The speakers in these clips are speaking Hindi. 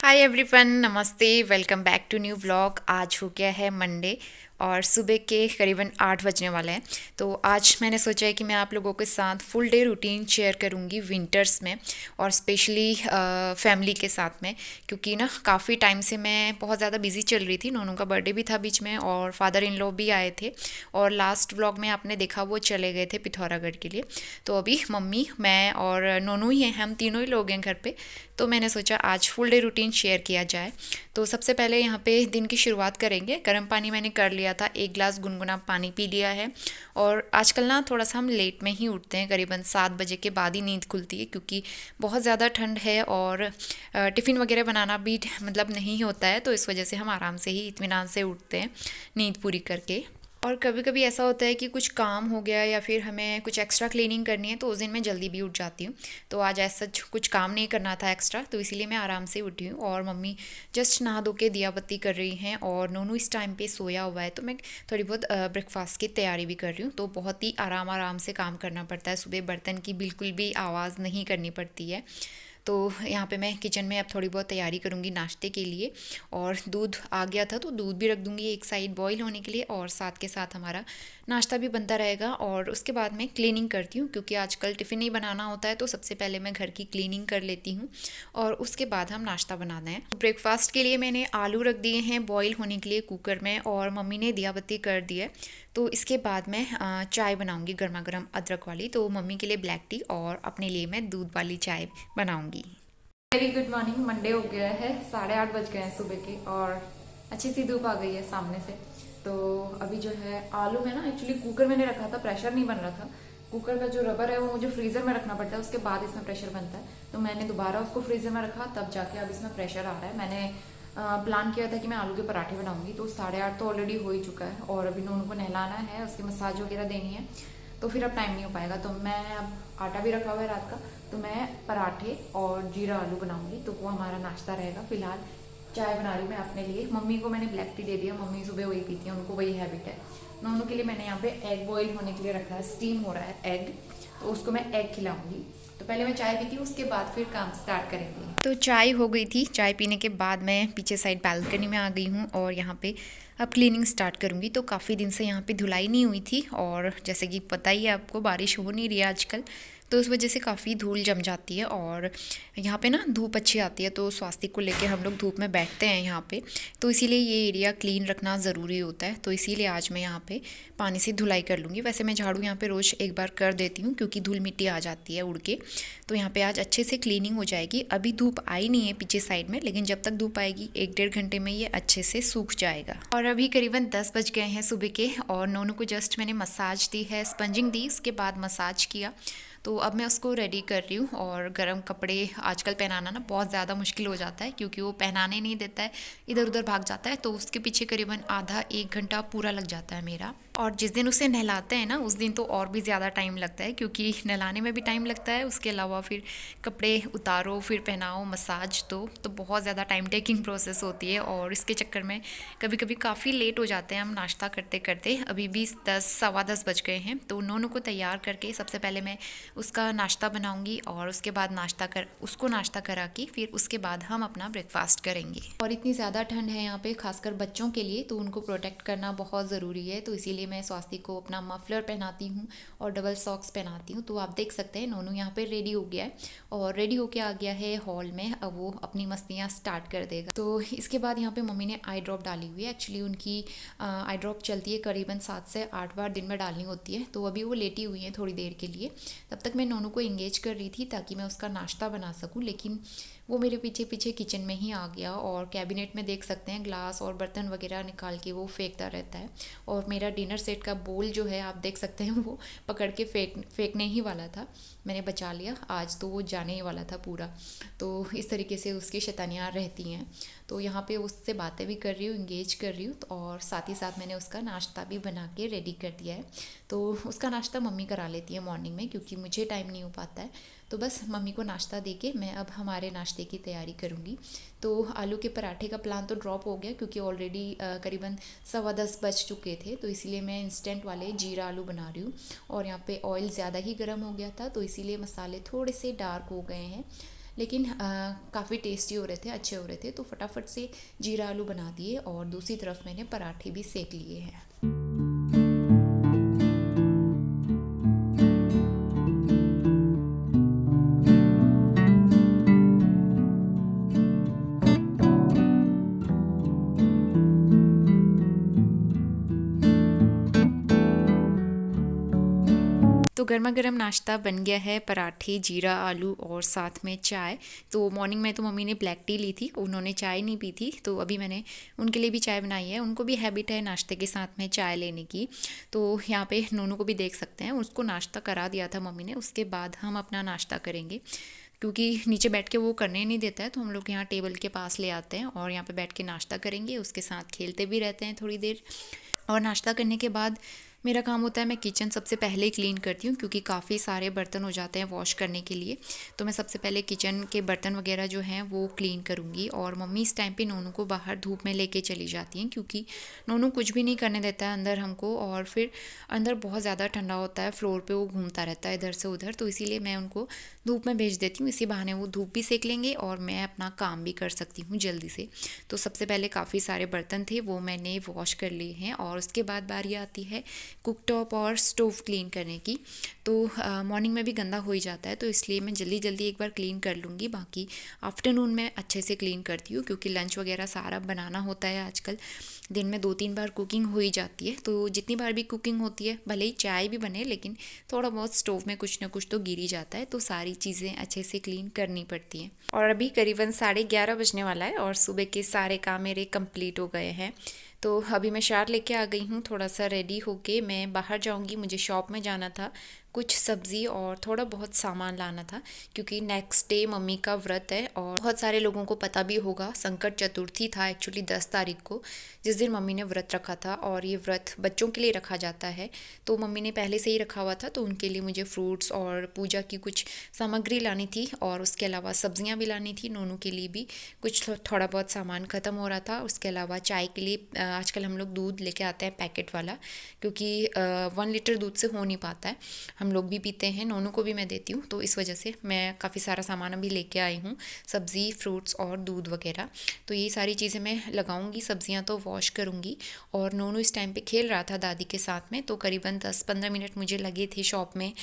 हाय एवरीवन, नमस्ते। Welcome back to new vlog. आज हो गया है मंडे और सुबह के करीबन 8 बजने वाले हैं। तो आज मैंने सोचा है कि मैं आप लोगों के साथ फुल डे रूटीन शेयर करूंगी विंटर्स में, और स्पेशली फैमिली के साथ में, क्योंकि ना काफ़ी टाइम से मैं बहुत ज़्यादा बिजी चल रही थी। नोनू का बर्थडे भी था बीच में और फादर इन लॉ भी आए थे, और लास्ट व्लॉग में आपने देखा वो चले गए थे पिथौरागढ़ के लिए। तो अभी मम्मी, मैं और नोनू ही हैं, हम तीनों ही लोग हैं घर पे। तो मैंने सोचा आज फुल डे रूटीन शेयर किया जाए। तो सबसे पहले यहाँ पे दिन की शुरुआत करेंगे। गर्म पानी मैंने कर लिया था, 1 गिलास गुनगुना पानी पी लिया है। और आजकल ना थोड़ा सा हम लेट में ही उठते हैं, करीबन 7 बजे के बाद ही नींद खुलती है, क्योंकि बहुत ज़्यादा ठंड है और टिफ़िन वगैरह बनाना भी मतलब नहीं होता है। तो इस वजह से हम आराम से ही इत्मीनान से उठते हैं नींद पूरी करके। और कभी कभी ऐसा होता है कि कुछ काम हो गया या फिर हमें कुछ एक्स्ट्रा क्लीनिंग करनी है, तो उस दिन मैं जल्दी भी उठ जाती हूँ। तो आज ऐसा कुछ काम नहीं करना था एक्स्ट्रा, तो इसीलिए मैं आराम से उठी हूँ। और मम्मी जस्ट नहा धो के दिया बत्ती कर रही हैं, और नोनू इस टाइम पे सोया हुआ है। तो मैं थोड़ी बहुत ब्रेकफास्ट की तैयारी भी कर रही हूँ। तो बहुत ही आराम आराम से काम करना पड़ता है। सुबह बर्तन की बिल्कुल भी आवाज़ नहीं करनी पड़ती है। तो यहाँ पे मैं किचन में अब थोड़ी बहुत तैयारी करूँगी नाश्ते के लिए। और दूध आ गया था तो दूध भी रख दूँगी एक साइड बॉईल होने के लिए, और साथ के साथ हमारा नाश्ता भी बनता रहेगा। और उसके बाद मैं क्लीनिंग करती हूँ, क्योंकि आजकल टिफ़िन ही बनाना होता है। तो सबसे पहले मैं घर की क्लीनिंग कर लेती हूँ और उसके बाद हम नाश्ता बनाते हैं। ब्रेकफास्ट के लिए मैंने आलू रख दिए हैं बॉईल होने के लिए कुकर में, और मम्मी ने दिया बत्ती कर दी है। तो इसके बाद मैं चाय बनाऊँगी गर्मा गर्म अदरक वाली। तो मम्मी के लिए ब्लैक टी और अपने लिए मैं दूध वाली चाय बनाऊँगी। Very good morning. मंडे हो गया है, 8:30 बज गए हैं सुबह के, और अच्छी सी धूप आ गई है सामने से। तो अभी जो है आलू में ना, एक्चुअली कुकर मैंने रखा था, प्रेशर नहीं बन रहा था। कुकर का जो रबर है वो मुझे फ्रीज़र में रखना पड़ता है, उसके बाद इसमें प्रेशर बनता है। तो मैंने दोबारा उसको फ्रीज़र में रखा, तब जाके अब इसमें प्रेशर आ रहा है। मैंने प्लान किया था कि मैं आलू के पराठे बनाऊंगी, तो 8:30 तो ऑलरेडी हो ही चुका है, और अभी नोनू को नहलाना है, उसकी मसाज वगैरह देनी है, तो फिर अब टाइम नहीं हो पाएगा। तो मैं अब आटा भी रखा हुआ है रात का, तो मैं पराठे और जीरा आलू बनाऊंगी। तो वो हमारा नाश्ता रहेगा। फिलहाल चाय बना रही हूँ मैं अपने लिए। मम्मी को मैंने ब्लैक टी दे दिया, मम्मी सुबह वही पीती है, उनको वही हैबिट है। नोनू के लिए मैंने यहाँ पे एग बॉईल होने के लिए रखा है, स्टीम हो रहा है एग, तो उसको मैं एग खिलाऊंगी। तो पहले मैं चाय पीती हूँ, उसके बाद फिर काम स्टार्ट करेंगे। तो चाय हो गई थी, चाय पीने के बाद मैं पीछे साइड बालकनी में आ गई हूँ, और यहाँ पे अब क्लीनिंग स्टार्ट करूँगी। तो काफ़ी दिन से यहाँ पे धुलाई नहीं हुई थी, और जैसे कि पता ही है आपको, बारिश हो नहीं रही है आजकल, तो उस वजह से काफ़ी धूल जम जाती है। और यहाँ पे ना धूप अच्छी आती है, तो स्वास्थ्य को लेके हम लोग धूप में बैठते हैं यहाँ पे, तो इसीलिए ये एरिया क्लीन रखना ज़रूरी होता है। तो इसीलिए आज मैं यहाँ पे पानी से धुलाई कर लूँगी। वैसे मैं झाड़ू यहाँ पे रोज़ एक बार कर देती हूँ, क्योंकि धूल मिट्टी आ जाती है उड़ के। तो यहाँ पे आज अच्छे से क्लीनिंग हो जाएगी। अभी धूप आई नहीं है पीछे साइड में, लेकिन जब तक धूप आएगी 1-1.5 घंटे में ये अच्छे से सूख जाएगा। और अभी करीबन 10 बज गए हैं सुबह के, और नोनू को जस्ट मैंने मसाज दी है, स्पंजिंग दी, उसके बाद मसाज किया। तो अब मैं उसको रेडी कर रही हूँ। और गर्म कपड़े आजकल पहनाना ना बहुत ज़्यादा मुश्किल हो जाता है, क्योंकि वो पहनाने नहीं देता है, इधर उधर भाग जाता है। तो उसके पीछे करीबन आधा 1 घंटा पूरा लग जाता है मेरा। और जिस दिन उसे नहलाते हैं ना, उस दिन तो और भी ज़्यादा टाइम लगता है, क्योंकि नहलाने में भी टाइम लगता है, उसके अलावा फिर कपड़े उतारो, फिर पहनाओ, मसाज दो, तो बहुत ज़्यादा टाइम टेकिंग प्रोसेस होती है। और इसके चक्कर में कभी कभी काफ़ी लेट हो जाते हैं हम नाश्ता करते करते। अभी भी 10 सवा 10 बज गए हैं। तो नोनू को तैयार करके सबसे पहले मैं उसका नाश्ता बनाऊंगी, और उसके बाद उसको नाश्ता करा के फिर उसके बाद हम अपना ब्रेकफास्ट करेंगे। और इतनी ज़्यादा ठंड है यहाँ पे, खासकर बच्चों के लिए, तो उनको प्रोटेक्ट करना बहुत ज़रूरी है। तो इसीलिए मैं स्वास्थ्य को अपना मफलर पहनाती हूँ और डबल सॉक्स पहनाती हूँ। तो आप देख सकते हैं नोनू यहाँ पे रेडी हो गया है, और रेडी होके आ गया है हॉल में। अब वो अपनी मस्तियाँ स्टार्ट कर देगा। तो इसके बाद यहाँ पे मम्मी ने आई ड्रॉप डाली हुई है। एक्चुअली उनकी आई ड्रॉप चलती है करीबन 7 से 8 बार दिन में डालनी होती है। तो अभी वो लेटी हुई है थोड़ी देर के लिए, तब तक मैं नोनू को इंगेज कर रही थी ताकि मैं उसका नाश्ता बना सकूं। लेकिन वो मेरे पीछे पीछे किचन में ही आ गया, और कैबिनेट में देख सकते हैं ग्लास और बर्तन वगैरह निकाल के वो फेंकता रहता है। और मेरा डिनर सेट का बोल जो है आप देख सकते हैं, वो पकड़ के फेंकने ही वाला था, मैंने बचा लिया। आज तो वो जाने ही वाला था पूरा। तो इस तरीके से उसकी शैतानियाँ रहती हैं। तो यहाँ पे उससे बातें भी कर रही हूँ, इंगेज कर रही हूँ, और साथ ही साथ मैंने उसका नाश्ता भी बना के रेडी कर दिया है। तो उसका नाश्ता मम्मी करा लेती है मॉर्निंग में, क्योंकि मुझे टाइम नहीं हो पाता है। तो बस मम्मी को नाश्ता देके मैं अब हमारे नाश्ते की तैयारी करूँगी। तो आलू के पराठे का प्लान तो ड्रॉप हो गया, क्योंकि ऑलरेडी करीबन 9:15 बज चुके थे। तो इसीलिए मैं इंस्टेंट वाले जीरा आलू बना रही हूँ, और यहाँ पे ऑयल ज़्यादा ही गर्म हो गया था, तो इसीलिए मसाले थोड़े से डार्क हो गए हैं। लेकिन काफ़ी टेस्टी हो रहे थे, अच्छे हो रहे थे। तो फटाफट से जीरा आलू बना दिए और दूसरी तरफ मैंने पराठे भी सेक लिए हैं। तो गर्मा गर्म नाश्ता बन गया है, पराठे, जीरा आलू और साथ में चाय। तो मॉर्निंग में तो मम्मी ने ब्लैक टी ली थी, उन्होंने चाय नहीं पी थी, तो अभी मैंने उनके लिए भी चाय बनाई है। उनको भी हैबिट है नाश्ते के साथ में चाय लेने की। तो यहाँ पे नोनू को भी देख सकते हैं, उसको नाश्ता करा दिया था मम्मी ने, उसके बाद हम अपना नाश्ता करेंगे। क्योंकि नीचे बैठ के वो करने नहीं देता है, तो हम लोग यहाँ टेबल के पास ले आते हैं और यहाँ पे बैठ के नाश्ता करेंगे। उसके साथ खेलते भी रहते हैं थोड़ी देर। और नाश्ता करने के बाद मेरा काम होता है, मैं किचन सबसे पहले ही क्लीन करती हूँ, क्योंकि काफ़ी सारे बर्तन हो जाते हैं वॉश करने के लिए। तो मैं सबसे पहले किचन के बर्तन वगैरह जो हैं वो क्लीन करूँगी। और मम्मी इस टाइम पे नोनू को बाहर धूप में लेके चली जाती हैं, क्योंकि नोनू कुछ भी नहीं करने देता है अंदर हमको। और फिर अंदर बहुत ज़्यादा ठंडा होता है, फ्लोर पे वो घूमता रहता है इधर से उधर, तो इसीलिए मैं उनको धूप में भेज देती हूँ। इसी बहाने वो धूप भी सेक लेंगे और मैं अपना काम भी कर सकती हूँ जल्दी से। तो सबसे पहले काफ़ी सारे बर्तन थे, वो मैंने वॉश कर लिए हैं। और उसके बाद बारी आती है कुकटॉप और स्टोव क्लीन करने की। तो मॉर्निंग में भी गंदा हो ही जाता है, तो इसलिए मैं जल्दी जल्दी एक बार क्लीन कर लूँगी। बाकी आफ्टरनून में अच्छे से क्लीन करती हूँ, क्योंकि लंच वगैरह सारा बनाना होता है आजकल। दिन में 2-3 बार कुकिंग हो ही जाती है, तो जितनी बार भी कुकिंग होती है, भले ही चाय भी बने, लेकिन थोड़ा बहुत स्टोव में कुछ ना कुछ तो गिर ही जाता है, तो सारी चीज़ें अच्छे से क्लीन करनी पड़ती हैं। और अभी करीबन 11:30 बजने वाला है और सुबह के सारे काम मेरे कंप्लीट हो गए हैं। तो अभी मैं शार लेके आ गई हूँ, थोड़ा सा रेडी होके मैं बाहर जाऊँगी। मुझे शॉप में जाना था, कुछ सब्ज़ी और थोड़ा बहुत सामान लाना था, क्योंकि नेक्स्ट डे मम्मी का व्रत है। और बहुत सारे लोगों को पता भी होगा, संकट चतुर्थी था एक्चुअली 10 तारीख को, जिस दिन मम्मी ने व्रत रखा था। और ये व्रत बच्चों के लिए रखा जाता है, तो मम्मी ने पहले से ही रखा हुआ था। तो उनके लिए मुझे फ्रूट्स और पूजा की कुछ सामग्री लानी थी, और उसके अलावा सब्जियां भी लानी थी। नोनू के लिए भी कुछ थोड़ा बहुत सामान ख़त्म हो रहा था। उसके अलावा चाय के लिए आजकल हम लोग दूध लेके आते हैं पैकेट वाला, क्योंकि 1 लीटर दूध से हो नहीं पाता है। हम लोग भी पीते हैं, नोनू को भी मैं देती हूँ, तो इस वजह से मैं काफ़ी सारा सामान अभी लेके आई हूँ, सब्ज़ी, फ्रूट्स और दूध वगैरह। तो ये सारी चीज़ें मैं लगाऊंगी, सब्जियां तो वॉश करूँगी। और नोनू इस टाइम पे खेल रहा था दादी के साथ में, तो करीबन 10-15 मिनट मुझे लगे थे शॉप में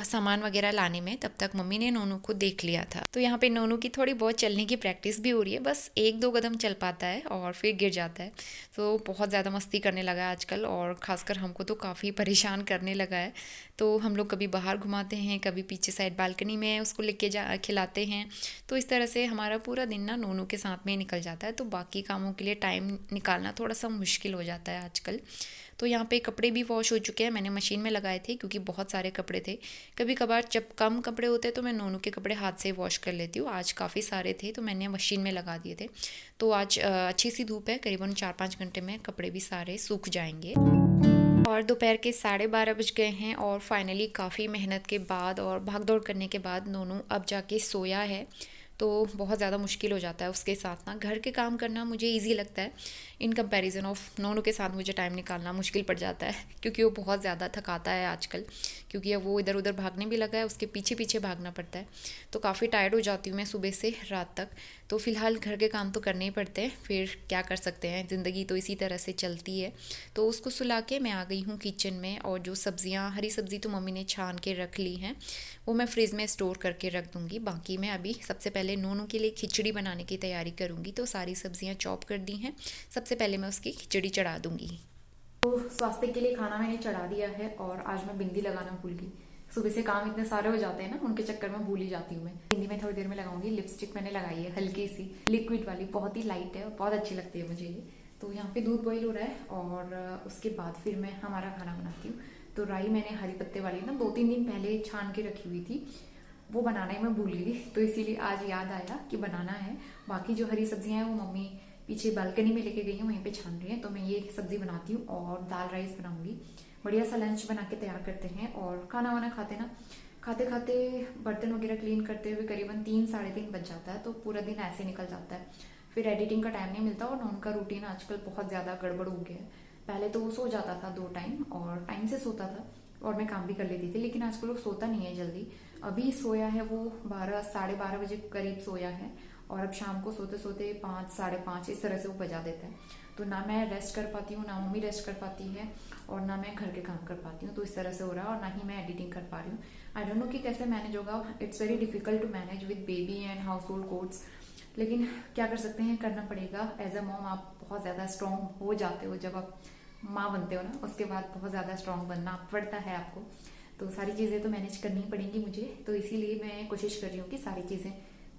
सामान वगैरह लाने में, तब तक मम्मी ने नोनू को देख लिया था। तो यहाँ पे नोनू की थोड़ी बहुत चलने की प्रैक्टिस भी हो रही है, बस 1-2 कदम चल पाता है और फिर गिर जाता है। तो बहुत ज़्यादा मस्ती करने लगा है आजकल, और ख़ासकर हमको तो काफ़ी परेशान करने लगा है। तो हम लोग कभी बाहर घुमाते हैं, कभी पीछे साइड बालकनी में उसको लेके जा खिलाते हैं। तो इस तरह से हमारा पूरा दिन ना नोनू के साथ में निकल जाता है, तो बाकी कामों के लिए टाइम निकालना थोड़ा सा मुश्किल हो जाता है आजकल। तो यहाँ पे कपड़े भी वॉश हो चुके हैं, मैंने मशीन में लगाए थे, क्योंकि बहुत सारे कपड़े थे। कभी कभार जब कम कपड़े होते हैं तो मैं नोनू के कपड़े हाथ से वॉश कर लेती हूँ। आज काफ़ी सारे थे, तो मैंने मशीन में लगा दिए थे। तो आज अच्छी सी धूप है, करीबन 4-5 घंटे में कपड़े भी सारे सूख जाएंगे। और दोपहर के 12:30 बज गए हैं, और फाइनली काफ़ी मेहनत के बाद और भाग दौड़ करने के बाद नोनू अब जाके सोया है। तो बहुत ज़्यादा मुश्किल हो जाता है उसके साथ ना, घर के काम करना मुझे इजी लगता है इन कंपैरिजन ऑफ नोनू के साथ मुझे टाइम निकालना मुश्किल पड़ जाता है, क्योंकि वो बहुत ज़्यादा थकाता है आजकल। क्योंकि अब वो इधर उधर भागने भी लगा है, उसके पीछे पीछे भागना पड़ता है। तो काफ़ी टायर्ड हो जाती हूँ मैं सुबह से रात तक। तो फ़िलहाल घर के काम तो करने ही पड़ते हैं, फिर क्या कर सकते हैं, ज़िंदगी तो इसी तरह से चलती है। तो उसको सुला के मैं आ गई हूँ किचन में, और जो सब्ज़ियाँ, हरी सब्ज़ी तो मम्मी ने छान के रख ली हैं, वो मैं फ्रिज में स्टोर करके रख दूँगी। बाकी मैं अभी सबसे पहले नोनू के लिए खिचड़ी बनाने की तैयारी करूँगी। तो सारी सब्ज़ियाँ चॉप कर दी हैं, सबसे पहले मैं उसकी खिचड़ी चढ़ा दूँगी। तो स्वास्थ्य के लिए खाना मैंने चढ़ा दिया है, और आज मैं बिंदी लगाना भूल गई। सुबह से काम इतने सारे हो जाते हैं ना, उनके चक्कर में भूल ही जाती हूँ मैं। बिंदी में थोड़ी देर में लगाऊंगी। लिपस्टिक मैंने लगाई है हल्की सी लिक्विड वाली, बहुत ही लाइट है और बहुत अच्छी लगती है मुझे ये। तो यहाँ पे दूध बॉईल हो रहा है, और उसके बाद फिर मैं हमारा खाना बनाती हूँ। तो राई मैंने हरी पत्ते वाली ना 2-3 दिन पहले छान के रखी हुई थी, वो बनाना ही मैं भूल गई, तो इसीलिए आज याद आया कि बनाना है। बाकी जो हरी सब्जियां हैं वो मम्मी पीछे बालकनी में लेके गई हैं, वहीं पे छान रही हैं। तो मैं ये सब्जी बनाती हूँ और दाल राइस बनाऊंगी। बढ़िया सा लंच बना के तैयार करते हैं, और खाना वाना खाते ना, खाते खाते बर्तन वगैरह क्लीन करते हुए करीबन 3-3:30 बज जाता है। तो पूरा दिन ऐसे निकल जाता है, फिर एडिटिंग का टाइम नहीं मिलता। और उनका रूटीन आजकल बहुत ज़्यादा गड़बड़ हो गया है। पहले तो वो सो जाता था 2 टाइम और टाइम से सोता था, और मैं काम भी कर लेती थी। लेकिन आजकल वो सोता नहीं है जल्दी। अभी सोया है वो 12 साढ़े 12 बजे करीब सोया है, और अब शाम को सोते सोते 5 साढ़े 5 इस तरह से वो बजा देता है। तो ना मैं रेस्ट कर पाती हूँ, ना मम्मी रेस्ट कर पाती है, और ना मैं घर के काम कर पाती हूँ। तो इस तरह से हो रहा है, और ना ही मैं एडिटिंग कर पा रही हूँ। आई डोंट नो कि कैसे मैनेज होगा। It's very difficult to manage with baby and household chores. लेकिन क्या कर सकते हैं, करना पड़ेगा। एज अ मॉम आप बहुत ज़्यादा स्ट्रॉन्ग हो जाते हो जब आप माँ बनते हो ना, उसके बाद बहुत ज़्यादा स्ट्रॉन्ग बनना पड़ता है आपको। तो सारी चीज़ें तो मैनेज करनी पड़ेंगी मुझे, तो इसीलिए मैं कोशिश कर रही हूँ कि सारी चीज़ें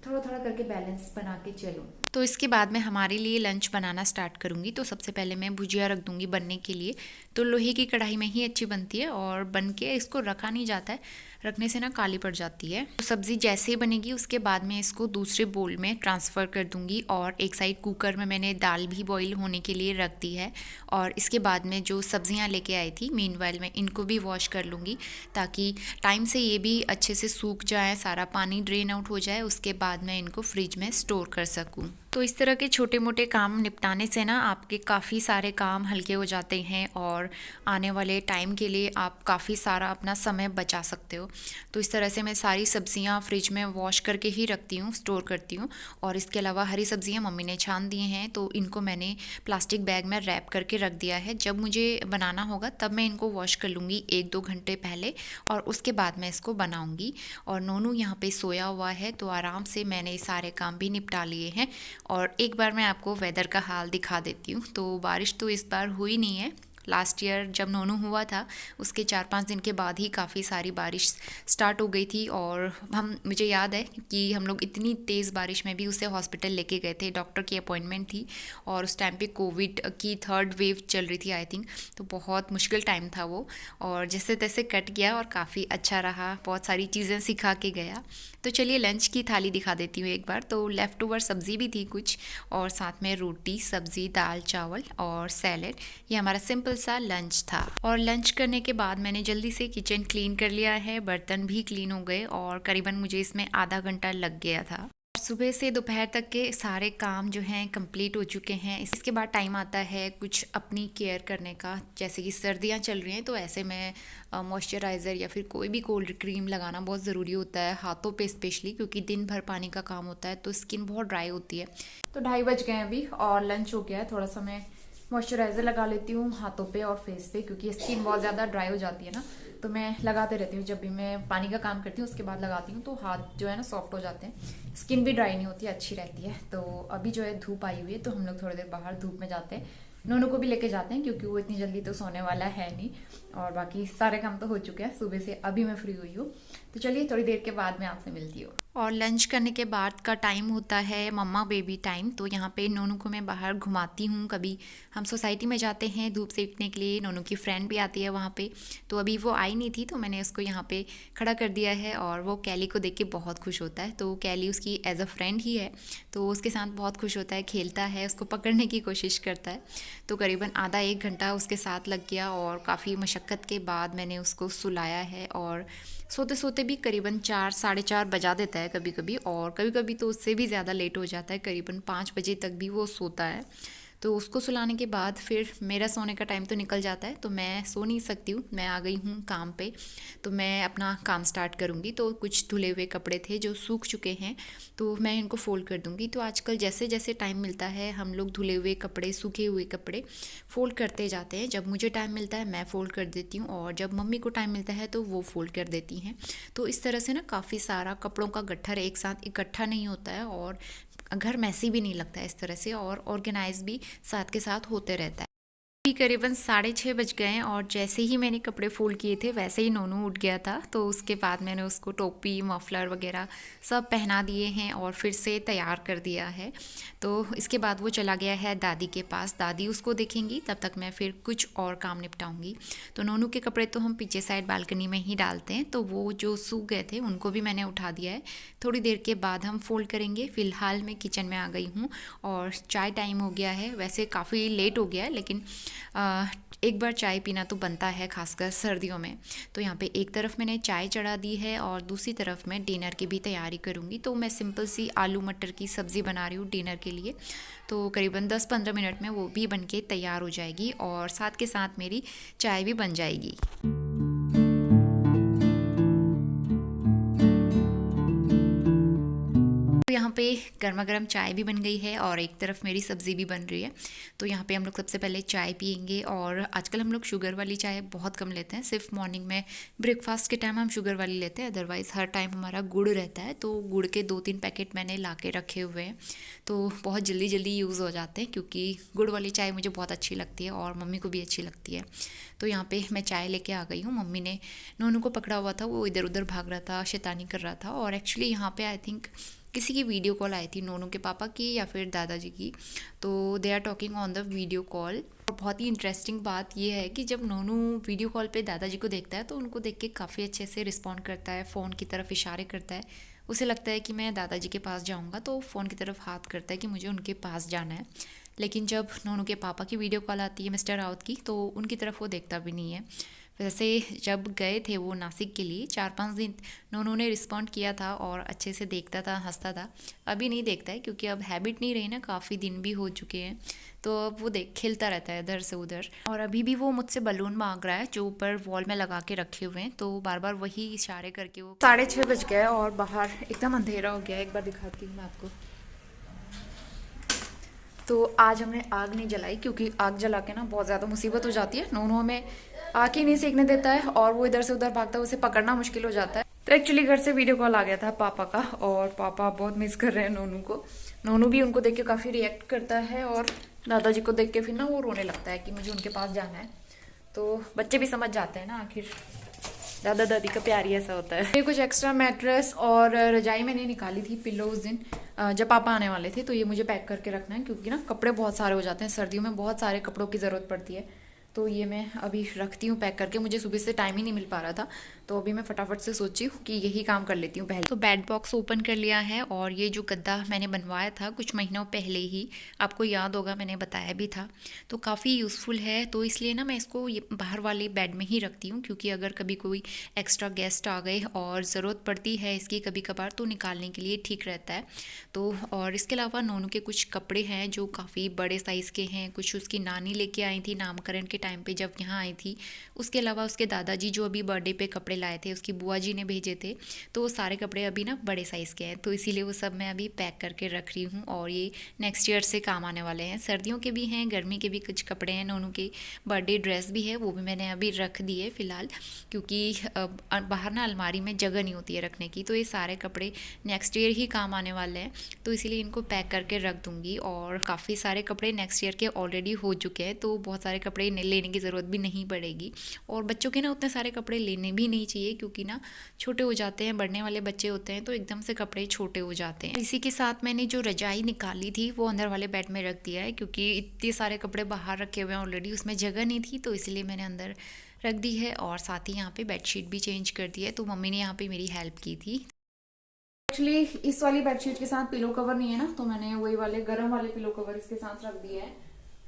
थोड़ा थोड़ा करके बैलेंस बना के चलूँ। तो इसके बाद मैं हमारे लिए लंच बनाना स्टार्ट करूँगी। तो सबसे पहले मैं भुजिया रख दूँगी बनने के लिए। तो लोहे की कढ़ाई में ही अच्छी बनती है, और बन के इसको रखा नहीं जाता है, रखने से ना काली पड़ जाती है। तो सब्ज़ी जैसे ही बनेगी उसके बाद मैं इसको दूसरे बोल में ट्रांसफ़र कर दूँगी, और एक साइड कुकर में मैंने दाल भी बॉईल होने के लिए रख दी है। और इसके बाद में जो सब्ज़ियाँ लेके आई थी, मीनवाइल मैं इनको भी वॉश कर लूँगी, ताकि टाइम से ये भी अच्छे से सूख जाए, सारा पानी ड्रेन आउट हो जाए। उसके बाद मैं इनको फ्रिज में स्टोर कर सकूँ। तो इस तरह के छोटे मोटे काम निपटाने से ना आपके काफ़ी सारे काम हल्के हो जाते हैं, और आने वाले टाइम के लिए आप काफ़ी सारा अपना समय बचा सकते हो। तो इस तरह से मैं सारी सब्जियां फ्रिज में वॉश करके ही रखती हूँ, स्टोर करती हूँ। और इसके अलावा हरी सब्जियां मम्मी ने छान दी हैं, तो इनको मैंने प्लास्टिक बैग में रैप करके रख दिया है। जब मुझे बनाना होगा तब मैं इनको वॉश कर लूँगी 1-2 घंटे पहले, और उसके बाद मैं इसको बनाऊँगी। और नोनू यहाँ पे सोया हुआ है, तो आराम से मैंने सारे काम भी निपटा लिए हैं। और एक बार मैं आपको वेदर का हाल दिखा देती हूँ। तो बारिश तो इस बार हुई नहीं है। लास्ट ईयर जब नोनू हुआ था उसके 4-5 दिन के बाद ही काफ़ी सारी बारिश स्टार्ट हो गई थी, और मुझे याद है कि हम लोग इतनी तेज़ बारिश में भी उसे हॉस्पिटल लेके गए थे। डॉक्टर की अपॉइंटमेंट थी, और उस टाइम पे कोविड की 3rd वेव चल रही थी आई थिंक। तो बहुत मुश्किल टाइम था वो, और जैसे तैसे कट गया, और काफ़ी अच्छा रहा, बहुत सारी चीज़ें सिखा के गया। तो चलिए लंच की थाली दिखा देती हूँ एक बार। तो लेफ़्ट ओवर सब्ज़ी भी थी कुछ, और साथ में रोटी, सब्ज़ी, दाल, चावल और सैलेड। ये हमारा सिंपल सा लंच था। और लंच करने के बाद मैंने जल्दी से किचन क्लीन कर लिया है, बर्तन भी क्लीन हो गए, और करीबन मुझे इसमें आधा घंटा लग गया था। सुबह से दोपहर तक के सारे काम जो हैं कंप्लीट हो चुके हैं। इसके बाद टाइम आता है कुछ अपनी केयर करने का। जैसे कि सर्दियां चल रही हैं, तो ऐसे में मॉइस्चराइज़र या फिर कोई भी कोल्ड क्रीम लगाना बहुत ज़रूरी होता है, हाथों पे स्पेशली, क्योंकि दिन भर पानी का काम होता है, तो स्किन बहुत ड्राई होती है। तो 2:30 बज गए अभी, और लंच हो गया है। थोड़ा सा मैं मॉइस्चराइज़र लगा लेती हूँ हाथों पे और फेस पे, क्योंकि स्किन बहुत ज़्यादा ड्राई हो जाती है ना। तो मैं लगाते रहती हूँ, जब भी मैं पानी का काम करती हूँ उसके बाद लगाती हूँ, तो हाथ जो है ना सॉफ्ट हो जाते हैं, स्किन भी ड्राई नहीं होती, अच्छी रहती है। तो अभी जो है धूप आई हुई है, तो हम लोग थोड़ी देर बाहर धूप में जाते हैं। नोनू को भी लेके जाते हैं, क्योंकि वो इतनी जल्दी तो सोने वाला है नहीं। और बाकी सारे काम तो हो चुके हैं, सुबह से अभी मैं फ्री हुई हूँ। तो चलिए थोड़ी देर के बाद मैं आपसे मिलती हूँ। और लंच करने के बाद का टाइम होता है मम्मा बेबी टाइम। तो यहाँ पे नोनू को मैं बाहर घुमाती हूँ। कभी हम सोसाइटी में जाते हैं धूप सेकने के लिए, नोनू की फ्रेंड भी आती है वहाँ पे। तो अभी वो आई नहीं थी, तो मैंने उसको यहाँ पे खड़ा कर दिया है, और वो कैली को देख के बहुत खुश होता है। तो कैली उसकी एज अ फ्रेंड ही है, तो उसके साथ बहुत खुश होता है, खेलता है, उसको पकड़ने की कोशिश करता है। तो करीबन आधा 1 घंटा उसके साथ लग गया, और काफ़ी मशक्क़त के बाद मैंने उसको सुलाया है। और सोते सोते भी करीबन 4 साढ़े 4 बजा देता है कभी कभी, और कभी कभी तो उससे भी ज़्यादा लेट हो जाता है, करीबन 5 बजे तक भी वो सोता है। तो उसको सुलाने के बाद फिर मेरा सोने का टाइम तो निकल जाता है, तो मैं सो नहीं सकती हूँ, मैं आ गई हूँ काम पे। तो मैं अपना काम स्टार्ट करूँगी। तो कुछ धुले हुए कपड़े थे जो सूख चुके हैं, तो मैं इनको फ़ोल्ड कर दूँगी। तो आजकल जैसे जैसे टाइम मिलता है हम लोग धुले हुए कपड़े, सूखे हुए कपड़े फ़ोल्ड करते जाते हैं। जब मुझे टाइम मिलता है मैं फ़ोल्ड कर देती हूँ, और जब मम्मी को टाइम मिलता है तो वो फ़ोल्ड कर देती हैं। तो इस तरह से ना काफ़ी सारा कपड़ों का गट्ठर एक साथ इकट्ठा नहीं होता है, और घर मैसी भी नहीं लगता है इस तरह से, और ऑर्गेनाइज भी साथ के साथ होते रहता है। अभी करीबन 6:30 बज गए हैं, और जैसे ही मैंने कपड़े फोल्ड किए थे वैसे ही नोनू उठ गया था। तो उसके बाद मैंने उसको टोपी, मफलर वगैरह सब पहना दिए हैं, और फिर से तैयार कर दिया है। तो इसके बाद वो चला गया है दादी के पास, दादी उसको देखेंगी, तब तक मैं फिर कुछ और काम निपटाऊंगी। तो नोनू के कपड़े तो हम पीछे साइड बालकनी में ही डालते हैं, तो वो जो सूख गए थे उनको भी मैंने उठा दिया है। थोड़ी देर के बाद हम फोल्ड करेंगे। फ़िलहाल मैं किचन में आ गई हूँ, और चाय टाइम हो गया है। वैसे काफ़ी लेट हो गया है, लेकिन एक बार चाय पीना तो बनता है, खासकर सर्दियों में। तो यहाँ पे एक तरफ मैंने चाय चढ़ा दी है, और दूसरी तरफ मैं डिनर की भी तैयारी करूँगी। तो मैं सिंपल सी आलू मटर की सब्ज़ी बना रही हूँ डिनर के लिए। तो करीबन 10-15 मिनट में वो भी बनके तैयार हो जाएगी, और साथ के साथ मेरी चाय भी बन जाएगी। पे गर्मा गर्म चाय भी बन गई है और एक तरफ मेरी सब्ज़ी भी बन रही है। तो यहाँ पे हम लोग सबसे पहले चाय पियेंगे और आजकल हम लोग शुगर वाली चाय बहुत कम लेते हैं। सिर्फ मॉर्निंग में ब्रेकफास्ट के टाइम हम शुगर वाली लेते हैं, अदरवाइज़ हर टाइम हमारा गुड़ रहता है। तो गुड़ के 2-3 पैकेट मैंने ला के रखे हुए हैं, तो बहुत जल्दी जल्दी यूज़ हो जाते हैं क्योंकि गुड़ वाली चाय मुझे बहुत अच्छी लगती है और मम्मी को भी अच्छी लगती है। तो यहाँ पे मैं चाय लेके आ गई हूँ। मम्मी ने नोनू को पकड़ा हुआ था, वो इधर उधर भाग रहा था, शैतानी कर रहा था। और एक्चुअली यहाँ पे आई थिंक किसी की वीडियो कॉल आई थी, नोनू के पापा की या फिर दादाजी की। तो they are talking on the video call. और बहुत ही इंटरेस्टिंग बात यह है कि जब नोनू वीडियो कॉल पे दादाजी को देखता है तो उनको देख के काफ़ी अच्छे से रिस्पॉन्ड करता है, फ़ोन की तरफ इशारे करता है। उसे लगता है कि मैं दादाजी के पास जाऊंगा तो फ़ोन की तरफ हाथ करता है कि मुझे उनके पास जाना है। लेकिन जब नोनू के पापा की वीडियो कॉल आती है मिस्टर राउत की, तो उनकी तरफ वो देखता भी नहीं है। वैसे जब गए थे वो नासिक के लिए 4-5 दिन नोनू ने रिस्पॉन्ड किया था और अच्छे से देखता था, हंसता था। अभी नहीं देखता है क्योंकि अब हैबिट नहीं रही ना, काफ़ी दिन भी हो चुके हैं। तो अब वो देख खेलता रहता है इधर से उधर। और अभी भी वो मुझसे बलून मांग रहा है जो ऊपर वॉल में लगा के रखे हुए हैं, तो बार बार वही इशारे करके वो 6:30 बज गए और बाहर एकदम अंधेरा हो गया है। एक बार दिखाती हूँ मैं आपको। तो आज हमने आग नहीं जलाई क्योंकि आग जला के ना बहुत ज़्यादा मुसीबत हो जाती है। नोनू हमें आग ही नहीं सेकने देता है और वो इधर से उधर भागता है, उसे पकड़ना मुश्किल हो जाता है। तो एक्चुअली घर से वीडियो कॉल आ गया था पापा का और पापा बहुत मिस कर रहे हैं नोनू को। नोनू भी उनको देख के काफ़ी रिएक्ट करता है और दादाजी को देख के फिर ना वो रोने लगता है कि मुझे उनके पास जाना है। तो बच्चे भी समझ जाते हैं ना, आखिर दादा दादी का प्यार ही ऐसा होता है। ये कुछ एक्स्ट्रा मैट्रेस और रजाई मैंने निकाली थी पिल्लो उस दिन जब पापा आने वाले थे, तो ये मुझे पैक करके रखना है क्योंकि ना कपड़े बहुत सारे हो जाते हैं, सर्दियों में बहुत सारे कपड़ों की ज़रूरत पड़ती है। तो ये मैं अभी रखती हूँ पैक करके। मुझे सुबह से टाइम ही नहीं मिल पा रहा था, तो अभी मैं फटाफट से सोची हूँ कि यही काम कर लेती हूँ पहले। तो बेड बॉक्स ओपन कर लिया है और ये जो गद्दा मैंने बनवाया था कुछ महीनों पहले ही, आपको याद होगा मैंने बताया भी था, तो काफ़ी यूज़फुल है। तो इसलिए ना मैं इसको ये बाहर वाले बेड में ही रखती हूँ क्योंकि अगर कभी कोई एक्स्ट्रा गेस्ट आ गए और ज़रूरत पड़ती है इसकी कभी कभार, तो निकालने के लिए ठीक रहता है। तो और इसके अलावा नोनू के कुछ कपड़े हैं जो काफ़ी बड़े साइज़ के हैं, कुछ उसकी नानी लेके आई थी नामकरण के टाइम पे जब यहाँ आई थी। उसके अलावा उसके दादाजी जो अभी बर्थडे पे कपड़े लाए थे, उसकी बुआ जी ने भेजे थे, तो वो सारे कपड़े अभी ना बड़े साइज़ के हैं, तो इसीलिए वो सब मैं अभी पैक करके रख रही हूँ और ये नेक्स्ट ईयर से काम आने वाले हैं। सर्दियों के भी हैं, गर्मी के भी कुछ कपड़े हैं, नोनू के बर्थडे ड्रेस भी है, वो भी मैंने अभी रख दिए फ़िलहाल क्योंकि बाहर ना अलमारी में जगह नहीं होती है रखने की। तो ये सारे कपड़े नेक्स्ट ईयर ही काम आने वाले हैं, तो इसीलिए इनको पैक करके रख दूँगी। और काफ़ी सारे कपड़े नेक्स्ट ईयर के ऑलरेडी हो चुके हैं, तो बहुत सारे कपड़े लेने की ज़रूरत भी नहीं पड़ेगी। और बच्चों के ना उतने सारे कपड़े लेने भी नहीं चाहिए क्योंकि ना छोटे हो जाते हैं, बढ़ने वाले बच्चे होते हैं, तो एकदम से कपड़े छोटे हो जाते हैं। इसी के साथ मैंने जो रजाई निकाली थी वो अंदर वाले बेड में रख दिया है क्योंकि इतने सारे कपड़े बाहर रखे हुए हैं ऑलरेडी, उसमें जगह नहीं थी, तो इसलिए मैंने अंदर रख दी है। और साथ ही यहाँ पे बेडशीट भी चेंज कर दी है, तो मम्मी ने यहाँ पे मेरी हेल्प की थी। एक्चुअली इस वाली बेडशीट के साथ पिलो कवर नहीं है ना, तो मैंने वही वाले गर्म वाले पिलो कवर इसके साथ रख दिए हैं।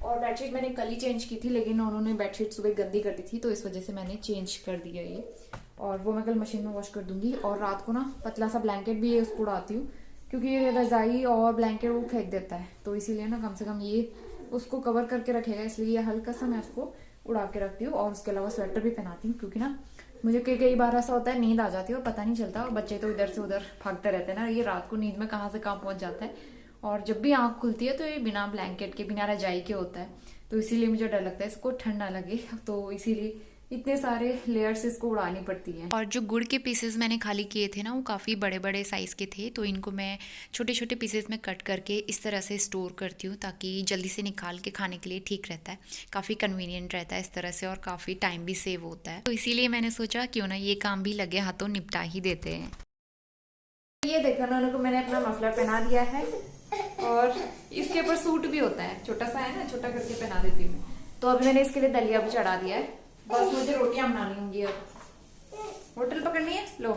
और बेडशीट मैंने कल ही चेंज की थी, लेकिन उन्होंने बेडशीट सुबह गंदी कर दी थी, तो इस वजह से मैंने चेंज कर दिया ये। और वो मैं कल मशीन में वॉश कर दूंगी। और रात को ना पतला सा ब्लैंकेट भी है उसको उड़ाती हूँ क्योंकि ये रजाई और ब्लैंकेट वो फेंक देता है, तो इसीलिए ना कम से कम ये उसको कवर करके रखेगा, इसलिए हल्का सा मैं उसको उड़ा के रखती हूँ। और उसके अलावा स्वेटर भी पहनाती हूँ क्योंकि ना मुझे कई बार ऐसा होता है नींद आ जाती है और पता नहीं चलता, और बच्चे तो इधर से उधर भागते रहते हैं ना, ये रात को नींद में कहाँ से कहाँ पहुंच जाता है। और जब भी आँख खुलती है तो ये बिना ब्लैंकेट के बिना रजाई के होता है, तो इसीलिए मुझे डर लगता है इसको ठंड ना लगे, तो इसीलिए इतने सारे लेयर्स इसको उड़ानी पड़ती है। और जो गुड़ के पीसेस मैंने खाली किए थे ना वो काफ़ी बड़े बड़े साइज़ के थे, तो इनको मैं छोटे छोटे पीसेस में कट करके इस तरह से स्टोर करती हूँ ताकि जल्दी से निकाल के खाने के लिए ठीक रहता है, काफ़ी कन्वीनियंट रहता है इस तरह से और काफ़ी टाइम भी सेव होता है। तो इसीलिए मैंने सोचा क्यों ना ये काम भी लगे हाथों निपटा ही देते हैं। ये देखो ना, उनको मैंने अपना मफलर पहना दिया है और इसके ऊपर सूट भी होता है, छोटा सा है ना, छोटा करके पहना देती हूँ। तो अभी मैंने इसके लिए दलिया भी चढ़ा दिया है, बस मुझे रोटियां बनानी होंगी, अब होटल पकड़नी है लो।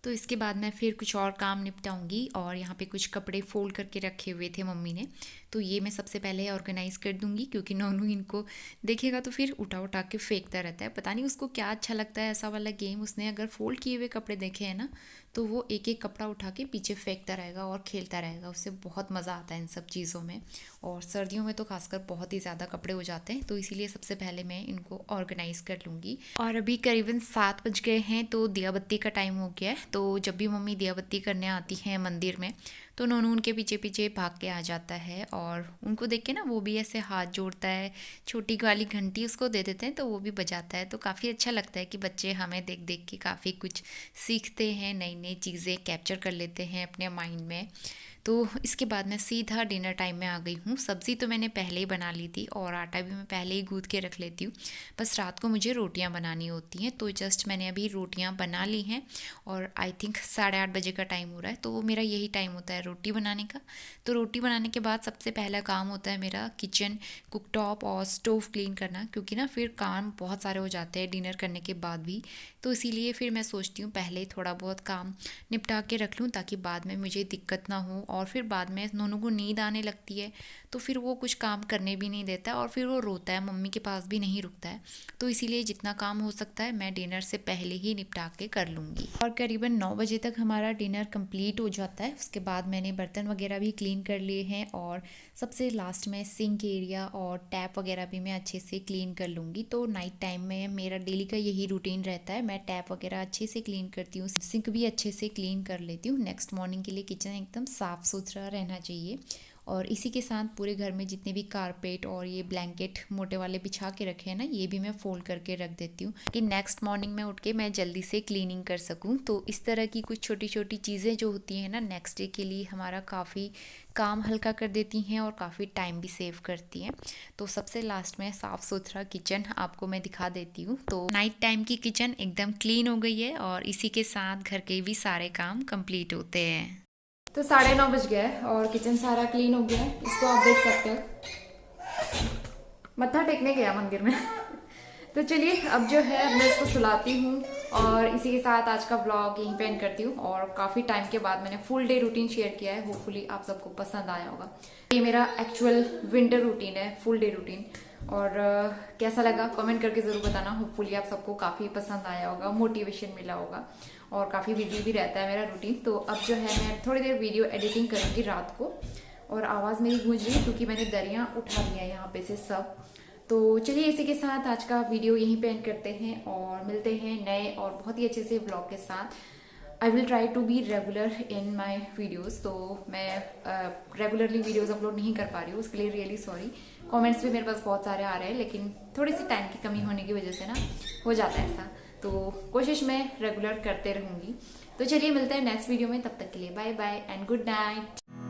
तो इसके बाद मैं फिर कुछ और काम निपटाऊंगी। और यहाँ पे कुछ कपड़े फोल्ड करके रखे हुए थे मम्मी ने, तो ये मैं सबसे पहले ऑर्गेनाइज़ कर दूंगी क्योंकि नोनू इनको देखेगा तो फिर उठा उठा के फेंकता रहता है, पता नहीं उसको क्या अच्छा लगता है ऐसा वाला गेम। उसने अगर फोल्ड किए हुए कपड़े देखे हैं ना तो वो एक एक कपड़ा उठा के पीछे फेंकता रहेगा और खेलता रहेगा, उससे बहुत मज़ा आता है इन सब चीज़ों में। और सर्दियों में तो खासकर बहुत ही ज़्यादा कपड़े हो जाते हैं, तो इसीलिए सबसे पहले मैं इनको ऑर्गेनाइज़ कर लूँगी। और अभी करीबन 7 बज गए हैं, तो दिया बत्ती का टाइम हो गया है। तो जब भी मम्मी दिया बत्ती करने आती हैं मंदिर में तो नोनू उनके पीछे पीछे भाग के आ जाता है और उनको देख के ना वो भी ऐसे हाथ जोड़ता है, छोटी वाली घंटी उसको दे देते हैं तो वो भी बजाता है। तो काफ़ी अच्छा लगता है कि बच्चे हमें देख देख के काफ़ी कुछ सीखते हैं, नई नई चीज़ें कैप्चर कर लेते हैं अपने माइंड में। तो इसके बाद मैं सीधा डिनर टाइम में आ गई हूँ। सब्ज़ी तो मैंने पहले ही बना ली थी और आटा भी मैं पहले ही गूँथ के रख लेती हूँ। बस रात को मुझे रोटियाँ बनानी होती हैं, तो जस्ट मैंने अभी रोटियाँ बना ली हैं और आई थिंक 8:30 बजे का टाइम हो रहा है। तो वो मेरा यही टाइम होता है रोटी बनाने का। तो रोटी बनाने के बाद सबसे पहला काम होता है मेरा किचन, कुकटॉप और स्टोव क्लीन करना, क्योंकि ना फिर काम बहुत सारे हो जाते हैं डिनर करने के बाद भी। तो इसीलिए फिर मैं सोचती हूँ पहले थोड़ा बहुत काम निपटा के रख लूँ ताकि बाद में मुझे दिक्कत ना हो। और फिर बाद में नोनू को नींद आने लगती है तो फिर वो कुछ काम करने भी नहीं देता है और फिर वो रोता है, मम्मी के पास भी नहीं रुकता है। तो इसीलिए जितना काम हो सकता है मैं डिनर से पहले ही निपटा के कर लूँगी। और करीबन 9 बजे तक हमारा डिनर कंप्लीट हो जाता है। उसके बाद मैंने बर्तन वगैरह भी क्लीन कर लिए हैं और सबसे लास्ट में सिंक एरिया और टैप वगैरह भी मैं अच्छे से क्लीन कर लूँगी। तो नाइट टाइम में मेरा डेली का यही रूटीन रहता है, मैं टैप वगैरह अच्छे से क्लीन करती हूँ, सिंक भी अच्छे से क्लीन कर लेती हूँ। नेक्स्ट मॉर्निंग के लिए किचन एकदम साफ़ सुथरा रहना चाहिए। और इसी के साथ पूरे घर में जितने भी कारपेट और ये ब्लैंकेट मोटे वाले बिछा के रखे हैं ना, ये भी मैं फोल्ड करके रख देती हूँ कि नेक्स्ट मॉर्निंग में उठ के मैं जल्दी से क्लीनिंग कर सकूँ। तो इस तरह की कुछ छोटी छोटी चीज़ें जो होती हैं ना, नेक्स्ट डे के लिए हमारा काफ़ी काम हल्का कर देती हैं और काफ़ी टाइम भी सेव करती हैं। तो सबसे लास्ट में साफ़ सुथरा किचन आपको मैं दिखा देती हूँ। तो नाइट टाइम की किचन एकदम क्लीन हो गई है और इसी के साथ घर के भी सारे काम कंप्लीट होते हैं। तो 9:30 बज गया है और किचन सारा क्लीन हो गया है, इसको आप देख सकते हो। मत्था टेकने गया मंदिर में। तो चलिए अब जो है मैं इसको सुलाती हूँ और इसी के साथ आज का व्लॉग यहीं पे एंड करती हूँ। और काफ़ी टाइम के बाद मैंने फुल डे रूटीन शेयर किया है, होपफुली आप सबको पसंद आया होगा। ये मेरा एक्चुअल विंटर रूटीन है, फुल डे रूटीन। और कैसा लगा कमेंट करके ज़रूर बताना। होपफुली आप सबको काफ़ी पसंद आया होगा, मोटिवेशन मिला होगा और काफ़ी बिजी भी रहता है मेरा रूटीन। तो अब जो है मैं थोड़ी देर वीडियो एडिटिंग करूँगी रात को। और आवाज़ मेरी गूंज रही है क्योंकि मैंने दरियाँ उठा लिया है यहाँ पे से सब। तो चलिए इसी के साथ आज का वीडियो यहीं पे एंड करते हैं और मिलते हैं नए और बहुत ही अच्छे से व्लॉग के साथ। I will try to be regular in my videos. तो मैं रेगुलरली वीडियोज़ अपलोड नहीं कर पा रही हूँ, उसके लिए रियली सॉरी। कमेंट्स भी मेरे पास बहुत सारे आ रहे हैं लेकिन थोड़ी सी टाइम की कमी होने की वजह से ना हो जाता है ऐसा। तो कोशिश मैं रेगुलर करते रहूँगी। तो चलिए मिलते हैं नेक्स्ट वीडियो में, तब तक के लिए bye bye and good night.